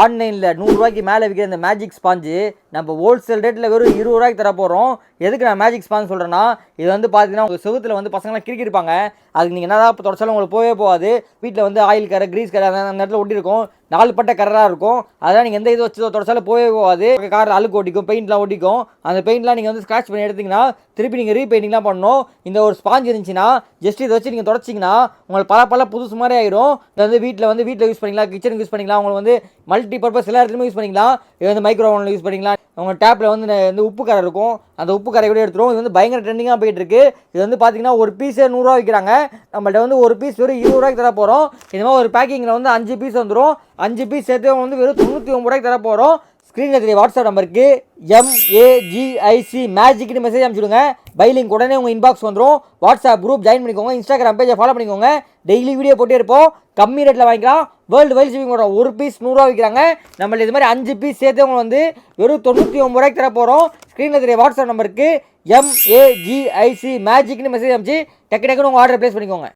ஆன்லைனில் 100 ரூபாய்க்கு மேலே விற்கிற இந்த மேஜிக் ஸ்பாஞ்சு நம்ம ஹோல்சேல் ரேட்டில் வெறும் 20 ரூபாய்க்கு தர போகிறோம். எதுக்கு நான் மேஜிக் ஸ்பாஞ்ச் சொல்கிறேன்னா, இது வந்து பார்த்தீங்கன்னா உங்கள் செவுத்தில் வந்து பசங்களாம் கிறுக்கிருப்பாங்க. அதுக்கு நீங்கள் என்ன தான் தொடச்சாலும் உங்களுக்கு போகவே போகாது. வீட்டில் வந்து ஆயில் கரை, கிரீஸ் கரை அந்த இடத்துல ஒட்டியிருக்கும். 4 பட்டை கரையாக இருக்கும். அதெல்லாம் நீங்கள் எந்த இது வச்சு தொடச்சாலும் போகவே போகாது. கார் அழுக்கு ஒட்டிக்கும், பெயிண்ட்லாம் ஒட்டிக்கும். அந்த பெயிண்ட்லாம் நீங்கள் வந்து ஸ்க்ராட்ச் பண்ணி எடுத்திங்கன்னா திருப்பி நீங்கள் ரீபெயிண்டிங்லாம் பண்ணணும். இந்த ஒரு ஸ்பாஞ்ச் இருந்துச்சுன்னா ஜஸ்ட் இதை வச்சு நீங்கள் தொடச்சிங்கன்னா உங்களுக்கு பல புதுசு மாதிரி ஆயிரும். இது வந்து வீட்டில் யூஸ் பண்ணிக்கலாம், கிச்சனுக்கு யூஸ் பண்ணிக்கலாம். உங்களுக்கு வந்து மல்டி பர்பஸ் எல்லா இடத்துலையுமே யூஸ் பண்ணிக்கலாம். இது வந்து மைக்ரோ ஓவனில் யூஸ் பண்ணிக்கலாம். உங்கள் டேப்பில் வந்து உப்பு கரை இருக்கும், அந்த உப்பு கரை கூட எடுத்துரும். இது வந்து பயங்கர ட்ரெண்டிங்காக போயிட்டு இருக்கு. இது வந்து பார்த்தீங்கன்னா ஒரு பீஸே 100 ரூபா விற்கிறாங்க. நம்மள்ட்ட வந்து ஒரு பீஸ் வெறும் 20 ரூபாய்க்கு தர போகிறோம். இது மாதிரி ஒரு பேக்கிங்கில் வந்து 5 பீஸ் வந்துடும். 5 பீஸ் சேர்த்து வந்து வெறும் 99 ரூபாய்க்கு தர போகிறோம். ஸ்க்ரீனில் தெரிய வாட்ஸ்அப் நம்பருக்கு MAGIC மேஜிக்னு மெசேஜ் அனுப்பிச்சுடுங்க. பை லிங்க் உடனே உங்கள் இன்பாக்ஸ் வந்துடும். வாட்ஸ்அப் குரூப் ஜாயின் பண்ணிக்கோங்க. இன்ஸ்டாகிராம் பேஜை ஃபாலோ பண்ணிக்கோங்க. டெய்லி வீடியோ போட்டே இருப்போம். கம்மி ரேட்டில் வாங்கிக்கலாம். வேர்ல்டு வைட் ஷிப்பிங் பண்ணுறோம். ஒரு பீஸ் 100 ரூபா விற்கிறாங்க. நம்மளுக்கு இது மாதிரி 5 பீஸ் சேர்த்து அவங்க வந்து வெறும் 99 ரூபாய்க்கு தர போகிறோம். ஸ்க்ரீனில் தெரிய வாட்ஸ்அப் நம்பருக்கு MAGIC மேஜிக்னு மெசேஜ் அனுப்பிச்சு டக்குன்னு உங்கள் ஆர்டர் ப்ளேஸ் பண்ணிக்கோங்க.